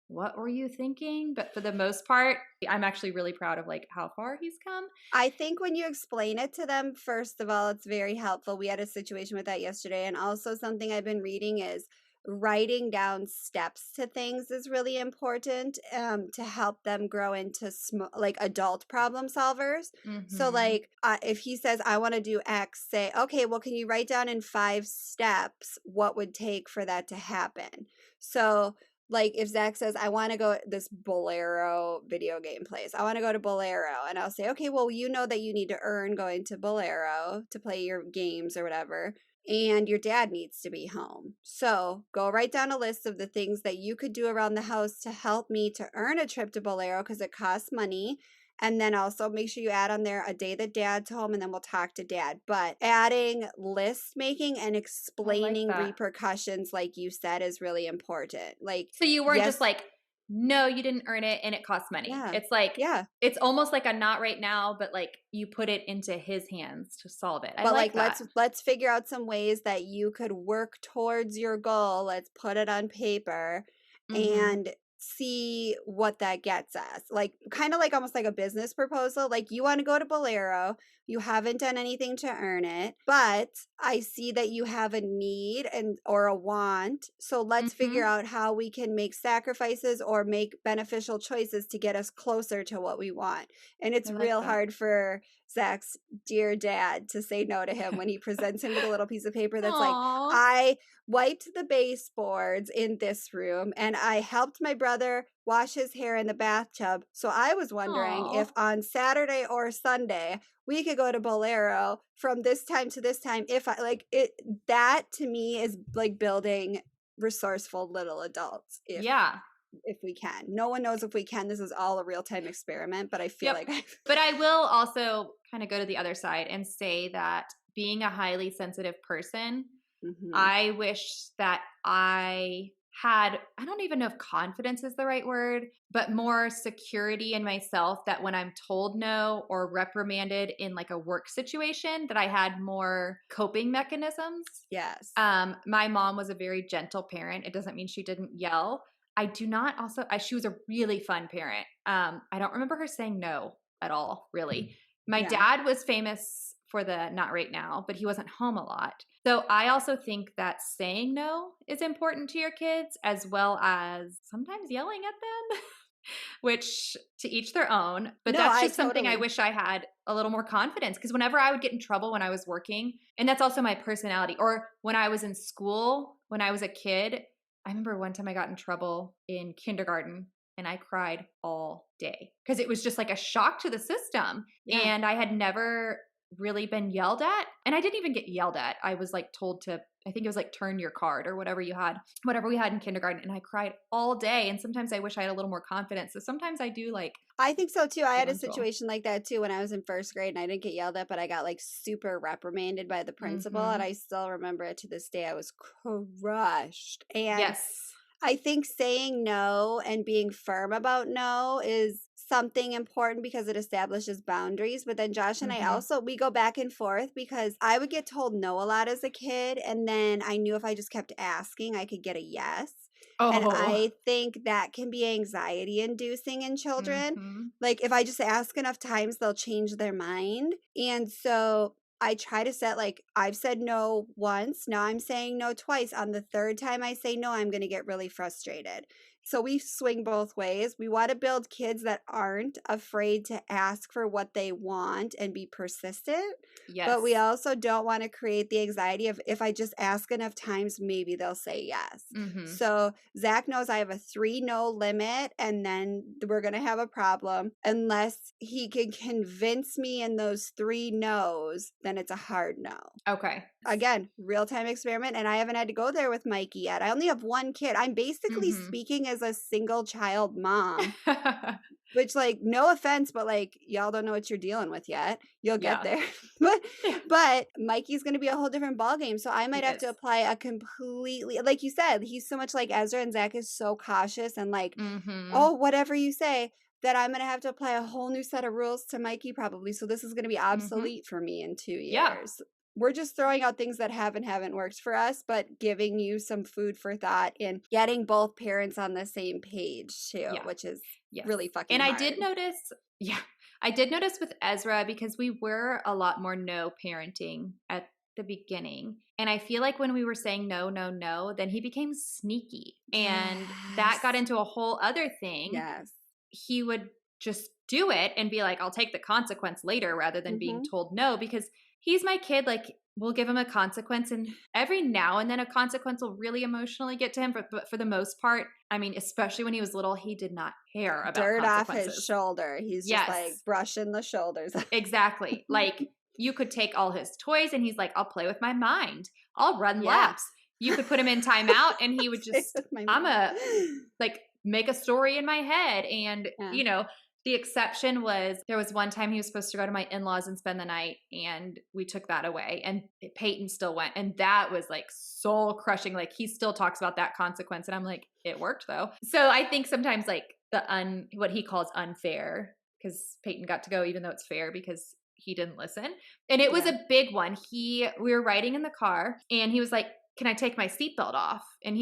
what were you thinking? But for the most part, I'm actually really proud of like how far he's come. I think when you explain it to them, first of all, it's very helpful. We had a situation with that yesterday. And also something I've been reading is writing down steps to things is really important to help them grow into like adult problem solvers. So Mm-hmm. like if he says I want to do X, say, okay, well, can you write down in 5 steps what would take for that to happen? So like if Zach says, I want to go this Bolero video game place, I want to go to Bolero. And I'll say, okay, well, you know that you need to earn going to Bolero to play your games or whatever. And your dad needs to be home. So go write down a list of the things that you could do around the house to help me to earn a trip to Bolero because it costs money. And then also make sure you add on there a day that dad's home and then we'll talk to dad. But adding list making and I like explaining that. repercussions, like you said, is really important. Like, So you weren't just yes, like, no, you didn't earn it and it costs money. yeah, It's like, yeah. it's almost like a not right now, but like you put it into his hands to solve it. I But like like that. let's figure out some ways that you could work towards your goal. Let's put it on paper Mm-hmm. and see what that gets us. Like kind of like almost like a business proposal. Like you want to go to Bolero, you haven't done anything to earn it, but I see that you have a need and or a want. So let's figure Mm-hmm. out how we can make sacrifices or make beneficial choices to get us closer to what we want. And it's I like real that. hard for Zach's dear dad to say no to him when he presents him with a little piece of paper that's like, Aw. I wiped the baseboards in this room and I helped my brother wash his hair in the bathtub. So I was wondering Aw. if on Saturday or Sunday we could go to Bolero from this time to this time. If I like it, that to me is like building resourceful little adults. Yeah. If we can, no one knows if we can. This is all a real-time experiment, but I feel Yep. like I've But I will also kind of go to the other side and say that being a highly sensitive person, Mhm. I wish that I had, I don't even know if confidence is the right word, but more security in myself that when I'm told no or reprimanded in like a work situation, that I had more coping mechanisms. Yes. My mom was a very gentle parent. It doesn't mean she didn't yell. I do not also, she was a really fun parent. I don't remember her saying no at all, really. My Yeah. dad was famous for the not right now, but he wasn't home a lot. So I also think that saying no is important to your kids as well as sometimes yelling at them, which to each their own. But No, that's I just something I totally. wish I had a little more confidence because whenever I would get in trouble when I was working, and that's also my personality, or when I was in school, when I was a kid, I remember one time I got in trouble in kindergarten and I cried all day because it was just like a shock to the system. Yeah. And I had never really been yelled at. And I didn't even get yelled at. I was like told to, I think it was like turn your card or whatever we had in kindergarten. And I cried all day. And sometimes I wish I had a little more confidence. So sometimes I do like I think so too. I get had a mental. situation like that too when I was in first grade and I didn't get yelled at, but I got like super reprimanded by the principal. And Mm-hmm. I still remember it to this day. I was crushed. And Yes. I think saying no and being firm about no is something important because it establishes boundaries. But then Josh and I Mm-hmm. also, we go back and forth because I would get told no a lot as a kid. And then I knew if I just kept asking, I could get a yes. And Oh. I think that can be anxiety inducing in children. Mm-hmm. Like if I just ask enough times, they'll change their mind. And so I try to set like I've said no once, now I'm saying no twice. On the third time I say no, I'm going to get really frustrated. So we swing both ways. We want to build kids that aren't afraid to ask for what they want and be persistent. But we Yes. also don't want to create the anxiety of if I just ask enough times, maybe they'll say yes. Mm-hmm. So Zach knows I have a 3 no limit, and then we're going to have a problem. Unless he can convince me in those 3 no's, then it's a hard no. Okay. Again, real time experiment. And I haven't had to go there with Mikey yet. I only have 1 kid. I'm basically Mm-hmm. speaking as a single child mom. Which, like, no offense, but like, y'all don't know what you're dealing with yet. You'll get Yeah. there. but Yeah. but Mikey's gonna be a whole different ballgame. So I might He have is. to apply a completely like you said, he's so much like Ezra and Zach is so cautious and like, Mm-hmm. oh, whatever you say, that I'm gonna have to apply a whole new set of rules to Mikey probably. So this is gonna be Mm-hmm. obsolete for me in 2 Yeah. years. We're just throwing out things that haven't worked for us, but giving you some food for thought and getting both parents on the same page too, Yeah. which is Yes. really fucking And I hard. did notice, yeah, I did notice with Ezra because we were a lot more no parenting at the beginning. And I feel like when we were saying no, no, no, then he became sneaky. And that got into a whole other thing. Yes. He would just do it and be like, I'll take the consequence later rather than being told no, because he's my kid. Like, we'll give him a consequence, and every now and then a consequence will really emotionally get to him. But for the most part, I mean, especially when he was little, he did not care about dirt off consequences. his shoulder. He's just like brushing the shoulders. Exactly. Like, you could take all his toys and he's like, I'll play with my mind. I'll run laps. You could put him in timeout and he would just, like make a story in my head. And, you know, the exception was there was one time he was supposed to go to my in-laws and spend the night, and we took that away, and Peyton still went. And that was like soul crushing. Like, he still talks about that consequence. And I'm like, it worked though. So I think sometimes like what he calls unfair, because Peyton got to go even though it's fair because he didn't listen. And it was a big one. We were riding in the car and he was like, can I take my seatbelt off? And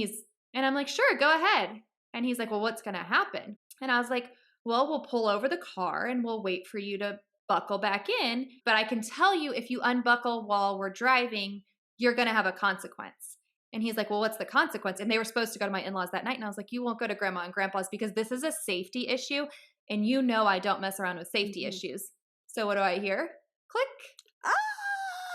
I'm like, sure, go ahead. And he's like, well, what's going to happen? And I was like, well, we'll pull over the car and we'll wait for you to buckle back in. But I can tell you, if you unbuckle while we're driving, you're going to have a consequence. And he's like, well, what's the consequence? And they were supposed to go to my in-laws that night. And I was like, you won't go to grandma and grandpa's because this is a safety issue. And you know I don't mess around with safety issues. So what do I hear? Click.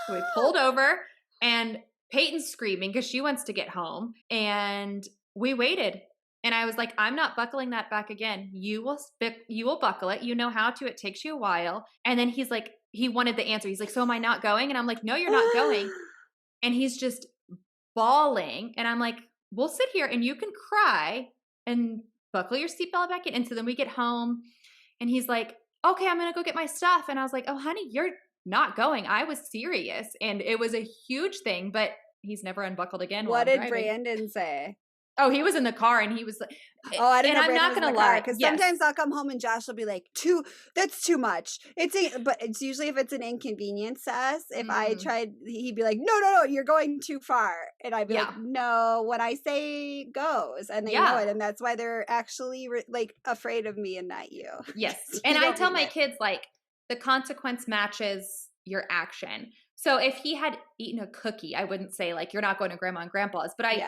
So we pulled over and Peyton's screaming because she wants to get home. And we waited. And I was like, I'm not buckling that back again. You will buckle it. You know how to. It takes you a while. And then he's like, he wanted the answer. He's like, so am I not going? And I'm like, no, you're not going. And he's just bawling. And I'm like, we'll sit here and you can cry and buckle your seatbelt back in. And so then we get home and he's like, okay, I'm going to go get my stuff. And I was like, oh, honey, you're not going. I was serious. And it was a huge thing, but he's never unbuckled again. What did Brandon say? Oh, he was in the car and he was like, oh, I didn't know. I'm not going to lie. Because sometimes I'll come home and Josh will be like, that's too much. But it's usually if it's an inconvenience to us. If I tried, he'd be like, no, you're going too far. And I'd be like, no, when I say goes. And they know it. And that's why they're actually like afraid of me and not you. Yes. And I tell my kids, like, the consequence matches your action. So if he had eaten a cookie, I wouldn't say like, you're not going to grandma and grandpa's, but he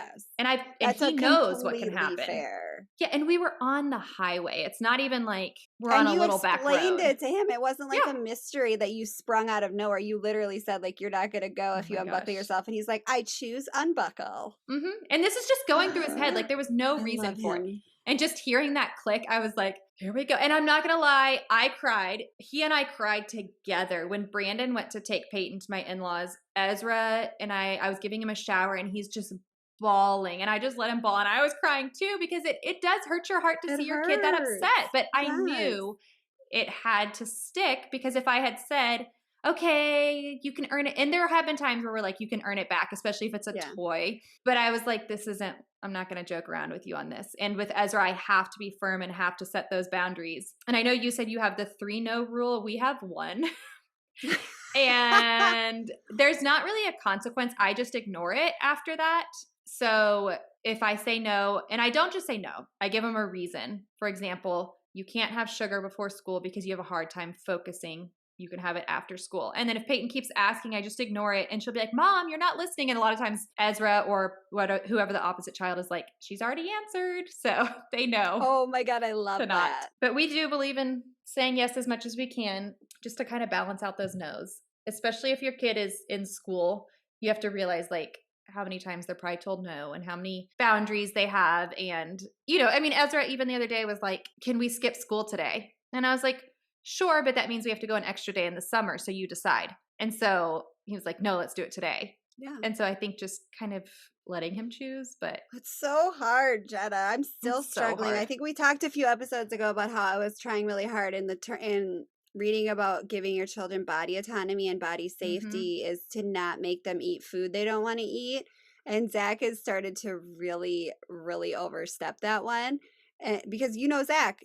knows what can happen. Fair. Yeah. And we were on the highway. It's not even like we're on a little back road. You explained it to him. It wasn't like a mystery that you sprung out of nowhere. You literally said like, you're not going to go if you unbuckle yourself. And he's like, I choose unbuckle. And this is just going through his head. Like, there was no reason for it. And just hearing that click, I was like, here we go. And I'm not going to lie, I cried. He and I cried together. When Brandon went to take Peyton to my in-laws, Ezra and I was giving him a shower and he's just bawling. And I just let him bawl. And I was crying too, because it does hurt your heart to see your kid that upset. But I knew it had to stick, because if I had said, okay, you can earn it. And there have been times where we're like, you can earn it back, especially if it's a toy. But I was like, I'm not going to joke around with you on this. And with Ezra, I have to be firm and have to set those boundaries. And I know you said you have the 3 no rule. We have 1. And there's not really a consequence. I just ignore it after that. So if I say no, and I don't just say no, I give them a reason. For example, you can't have sugar before school because you have a hard time focusing. You can have it after school. And then if Peyton keeps asking, I just ignore it. And she'll be like, Mom, you're not listening. And a lot of times Ezra or whoever the opposite child is like, she's already answered. So they know. Oh my God, I love that. But we do believe in saying yes as much as we can, just to kind of balance out those no's. Especially if your kid is in school, you have to realize like how many times they're probably told no and how many boundaries they have. And, Ezra even the other day was like, can we skip school today? And I was like, sure, but that means we have to go an extra day in the summer, so you decide. And so he was like, no, let's do it today. Yeah. And so I think just kind of letting him choose, but it's so hard, Jenna. I'm still struggling. I think we talked a few episodes ago about how I was trying really hard in reading about giving your children body autonomy and body safety is to not make them eat food they don't want to eat. And Zach has started to really, really overstep that one. Because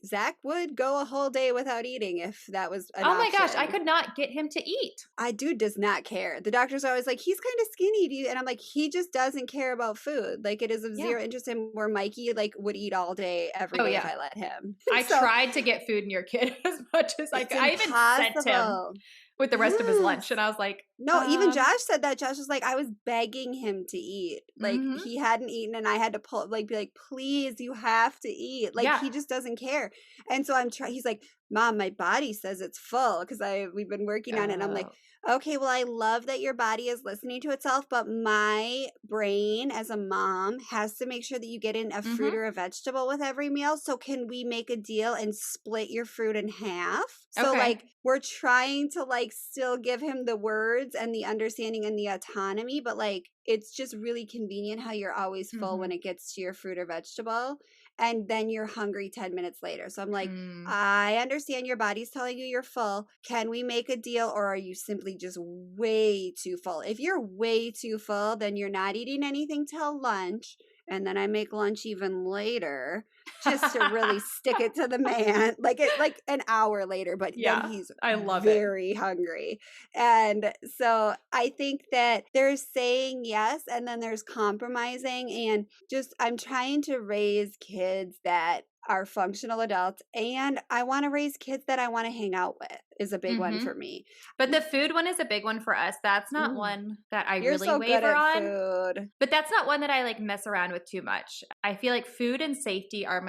Zach would go a whole day without eating if that was an option. Gosh, I could not get him to eat. Dude does not care. The doctors are always like, he's kind of skinny. And I'm like, he just doesn't care about food. Like, it is of zero interest in where Mikey would eat all day every day if I let him. I tried to get food in your kid as much as I could. I even sent him with the rest of his lunch. Yes. And I was like, No, even Josh said that. Josh was like, I was begging him to eat. Like Mhm. he hadn't eaten and I had to be like, please, you have to eat. Like Yeah. he just doesn't care. And so I'm trying, he's like, Mom, my body says it's full because we've been working on it. And I'm like, okay, well, I love that your body is listening to itself, but my brain as a mom has to make sure that you get in a fruit Mhm. or a vegetable with every meal. So can we make a deal and split your fruit in half? So Okay. like we're trying to like still give him the words and the understanding and the autonomy, but like it's just really convenient how you're always full when Mhm. it gets to your fruit or vegetable and then you're hungry 10 minutes later. So I'm like, Mm. I understand your body's telling you you're full. Can we make a deal or are you simply just way too full? If you're way too full, then you're not eating anything till lunch. And then I make lunch even later just to really stick it to the man. Like an hour later, but then Yeah, he's I love it. very hungry. And so I think that there's saying yes and then there's compromising and just I'm trying to raise kids that are functional adults and I want to raise kids that I want to hang out with is a big one Mhm. for me. But the food one is a big one for us. That's not Mm. one that I You're really so good waver at on. food. But that's not one that I like mess around with too much. I feel like food and safety are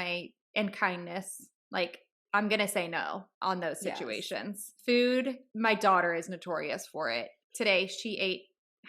and kindness. Like I'm going to say no on those Yes. situations. Food, my daughter is notorious for it. Today she ate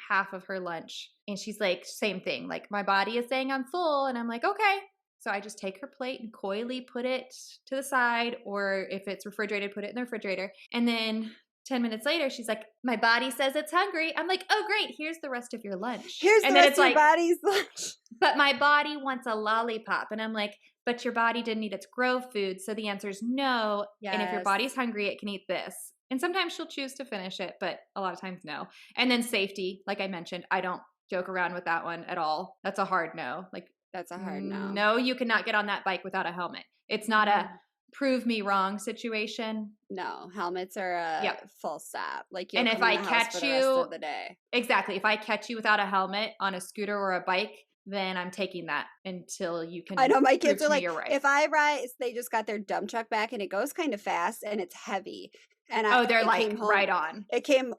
half of her lunch and she's like, same thing. Like my body is saying I'm full and I'm like, okay. So I just take her plate and coyly put it to the side, or if it's refrigerated, put it in the refrigerator. And then 10 minutes later, she's like, my body says it's hungry. I'm like, oh, great. Here's the rest of your lunch. Here's and the then rest it's of your like, body's lunch. but my body wants a lollipop. And I'm like, but your body didn't eat its growth food. So the answer is no. Yes. And if your body's hungry, it can eat this. And sometimes she'll choose to finish it, but a lot of times no. And then safety, like I mentioned, I don't joke around with that one at all. That's a hard no. Like, that's a hard no. No, you cannot get on that bike without a helmet. It's not a prove me wrong situation. No, helmets are a full stop. Like you'll and come if in I the house catch for the you rest of the day. Exactly. If I catch you without a helmet on a scooter or a bike, then I'm taking that until you can. I know my kids are like, you're right. if I ride, they just got their dump truck back and it goes kind of fast and it's heavy. And they're like came home, right on. It came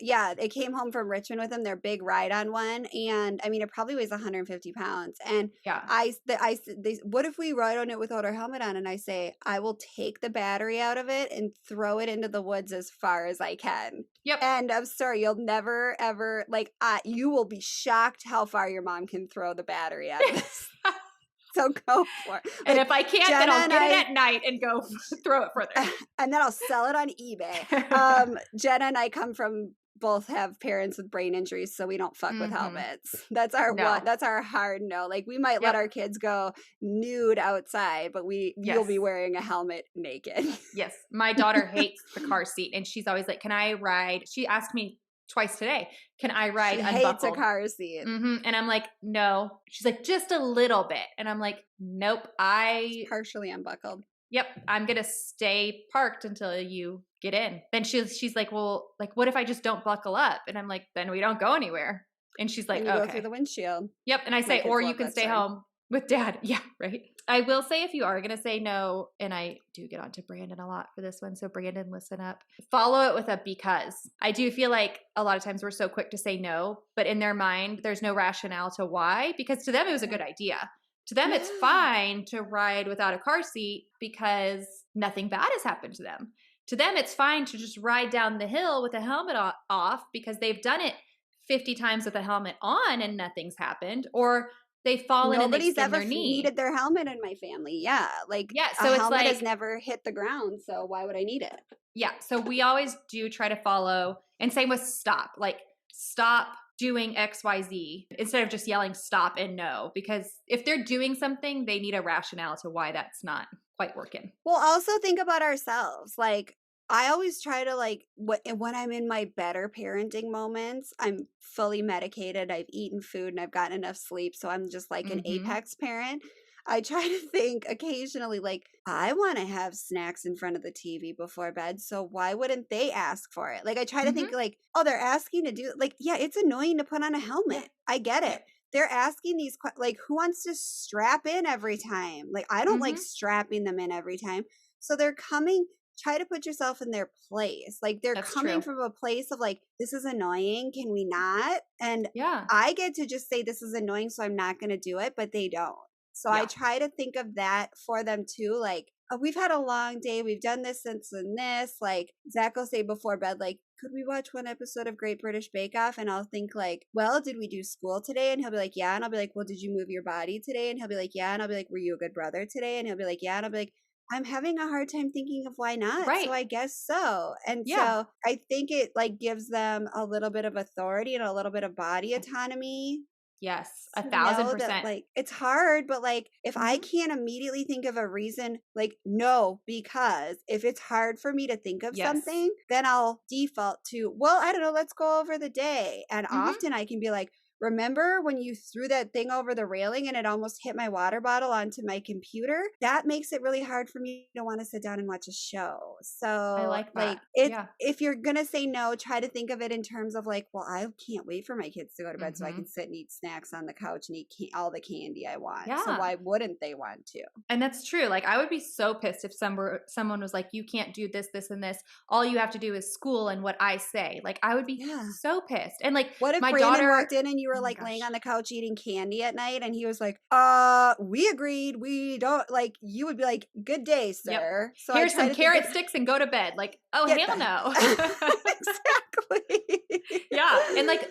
home from Richmond with them. Their big ride on one, and I mean, it probably weighs 150 pounds. And what if we ride on it without our helmet on? And I say, I will take the battery out of it and throw it into the woods as far as I can. Yep. And I'm sorry, you'll never ever you will be shocked how far your mom can throw the battery out of this. So go for it. And if I can't, then I'll get it at night and go throw it further. And then I'll sell it on eBay. Jenna and I both have parents with brain injuries, so we don't fuck with helmets. That's our one. That's our hard no. Like we might let our kids go nude outside, but you'll be wearing a helmet naked. Yes. My daughter hates the car seat, and she's always like, "Can I ride?" She asked me twice today, can I ride unbuckled? Hates a car seat. And I'm like, no. She's like, just a little bit. And I'm like, nope. It's partially unbuckled. Yep. I'm going to stay parked until you get in. Then she's like, well, like, what if I just don't buckle up? And I'm like, then we don't go anywhere. And she's like, and you okay. go through the windshield. Yep. And I say, or you can stay home with dad. Yeah, right. I will say if you are going to say no, and I do get onto Brandon a lot for this one, so Brandon, listen up. Follow it with a because. I do feel like a lot of times we're so quick to say no, but in their mind, there's no rationale to why, because to them it was a good idea. To them, it's fine to ride without a car seat because nothing bad has happened to them. To them, it's fine to just ride down the hill with a helmet off because they've done it 50 times with a helmet on and nothing's happened, or they've fallen and they've skinned their knee. Nobody's ever needed their helmet in my family. Yeah. So a helmet has never hit the ground. So why would I need it? Yeah. So we always do try to follow, and same with stop. Like stop doing XYZ instead of just yelling stop and no, because if they're doing something, they need a rationale to why that's not quite working. Well, also think about ourselves. Like I always try to when I'm in my better parenting moments, I'm fully medicated. I've eaten food and I've gotten enough sleep. So I'm just like an apex parent. I try to think occasionally I want to have snacks in front of the TV before bed. So why wouldn't they ask for it? I try to think they're asking to do yeah, it's annoying to put on a helmet. Yeah. I get it. They're asking these who wants to strap in every time? I don't like strapping them in every time. So they're coming try to put yourself in their place. Like they're That's coming true. from a place of like, this is annoying. Can we not? And Yeah. I get to just say this is annoying, so I'm not going to do it, but they don't. So I Yeah. try to think of that for them too. Like, we've had a long day. We've done this since and this. Like Zach will say before bed, like, could we watch one episode of Great British Bake Off? And I'll think like, well, did we do school today? And he'll be like, yeah. And I'll be like, well, did you move your body today? And he'll be like, yeah. And I'll be like, were you a good brother today? And he'll be like, yeah. And I'll be like, I'm having a hard time thinking of why not. Right. So I guess so. And Yeah. so I think it like gives them a little bit of authority and a little bit of body autonomy. Yes. To 1,000%. that, like, it's hard, but like if I can't immediately think of a reason, like, no, because if it's hard for me to think of Yes. something, then I'll default to, well, I don't know, let's go over the day. And often I can be like, remember when you threw that thing over the railing and it almost hit my water bottle onto my computer? That makes it really hard for me to want to sit down and watch a show. So I like that. if you're going to say no, try to think of it in terms of like, well, I can't wait for my kids to go to bed so I can sit and eat snacks on the couch and eat all the candy I want. Yeah. So why wouldn't they want to? And that's true. Like I would be so pissed if someone was like, you can't do this, this, and this. All you have to do is school and what I say. Like I would be so pissed. And like what if my Brandon daughter walked in and you were like laying on the couch eating candy at night and he was like, we agreed. We don't, like, you would be like, good day, sir. So here's some carrot sticks and go to bed. Like, oh, hell no. Exactly. Yeah. And like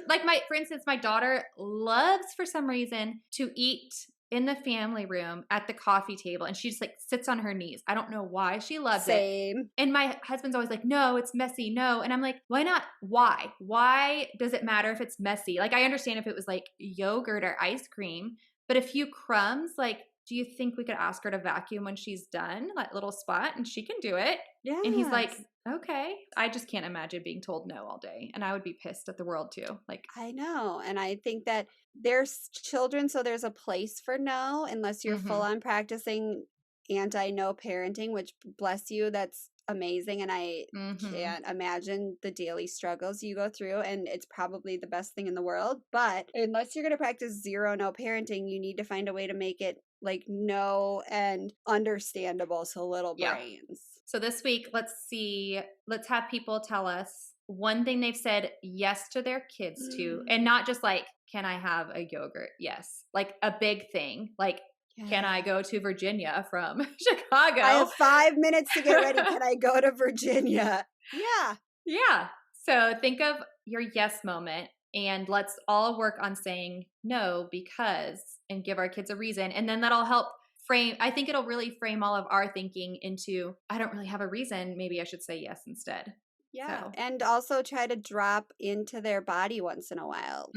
for instance, my daughter loves for some reason to eat in the family room at the coffee table, and she just like sits on her knees. I don't know why she loves it. And my husband's always like, no, it's messy. No. And I'm like, why not? Why does it matter if it's messy? Like I understand if it was like yogurt or ice cream, but a few crumbs, like, do you think we could ask her to vacuum when she's done that little spot and she can do it? Yeah. And he's like, okay. I just can't imagine being told no all day. And I would be pissed at the world too. Like, I know. And I think that there's children, so there's a place for no, unless you're full on practicing anti-no parenting, which bless you, that's amazing. And I can't imagine the daily struggles you go through. And it's probably the best thing in the world. But unless you're going to practice zero no parenting, you need to find a way to make it like no and understandable to little brains. So this week, let's have people tell us one thing they've said yes to their kids to, and not just like, can I have a yogurt? Yes. Like a big thing. Like, can I go to Virginia from Chicago? I have 5 minutes to get ready. Can I go to Virginia? Yeah. Yeah. So think of your yes moment and let's all work on saying no because, and give our kids a reason. And then that'll help I think it'll really frame all of our thinking into, I don't really have a reason. Maybe I should say yes instead. Yeah. So. And also try to drop into their body once in a while.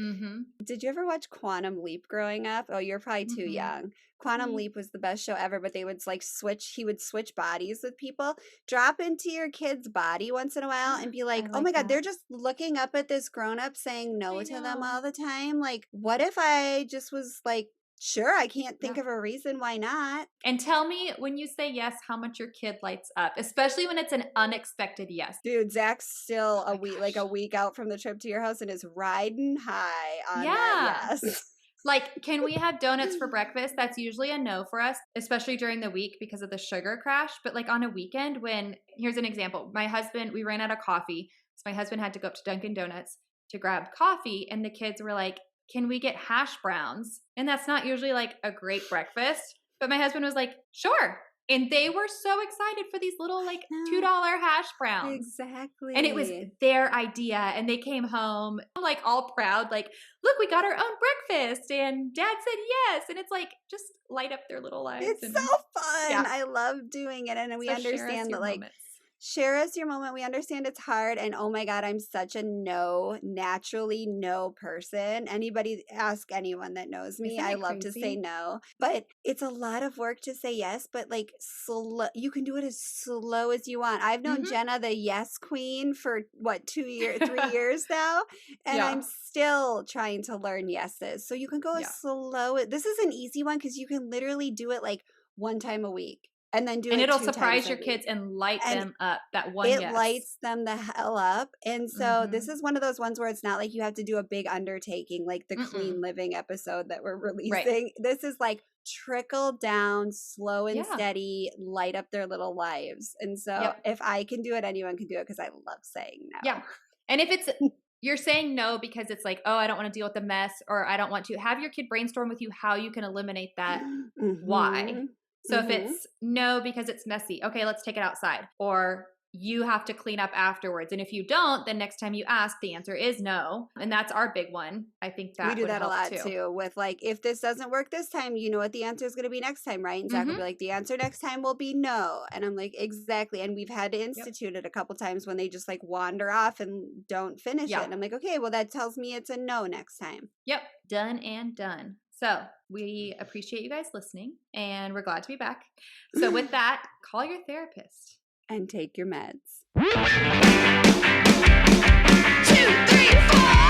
Did you ever watch Quantum Leap growing up? Oh, you're probably too young. Quantum Leap was the best show ever, but they would like he would switch bodies with people. Drop into your kid's body once in a while and be like, oh my God, they're just looking up at this grown up saying no to them all the time. Like, what if I just was like, sure, I can't think of a reason why not. And tell me when you say yes, how much your kid lights up, especially when it's an unexpected yes. Dude, Zach's still a week out from the trip to your house and is riding high on that yes. Like, can we have donuts for breakfast? That's usually a no for us, especially during the week because of the sugar crash. But like on a weekend here's an example. We ran out of coffee. So my husband had to go up to Dunkin' Donuts to grab coffee. And the kids were like, can we get hash browns? And that's not usually like a great breakfast. But my husband was like, sure. And they were so excited for these little like $2 hash browns. Exactly. And it was their idea. And they came home like all proud, like, look, we got our own breakfast. And dad said yes. And it's like, just light up their little lives. It's so fun. Yeah. I love doing it. And we understand that like, share us your moment. We understand it's hard. And oh my God, I'm such a naturally no person. Ask anyone that knows me. I love to say no. But it's a lot of work to say yes. But like you can do it as slow as you want. I've known Jenna, the yes queen, for 3 years now. And I'm still trying to learn yeses. So you can go as slow. This is an easy one because you can literally do it like one time a week. And then it'll surprise your kids and light them up. That one yes. It lights them the hell up. And so this is one of those ones where it's not like you have to do a big undertaking like the Clean Living episode that we're releasing. Right. This is like trickle down, slow and Yeah. steady, light up their little lives. And so if I can do it, anyone can do it because I love saying no. Yeah. And if it's you're saying no because it's like, oh, I don't want to deal with the mess, or I don't want to, have your kid brainstorm with you how you can eliminate that why. So if it's no because it's messy, okay, let's take it outside. Or you have to clean up afterwards. And if you don't, then next time you ask, the answer is no. And that's our big one. I think that we do would that a help lot too. With like, if this doesn't work this time, you know what the answer is going to be next time, right? And Zach will be like, the answer next time will be no. And I'm like, exactly. And we've had to institute it a couple times when they just like wander off and don't finish it. And I'm like, okay, well, that tells me it's a no next time. Yep. Done and done. So we appreciate you guys listening, and we're glad to be back. So with that, call your therapist. And take your meds. 2, 3, 4.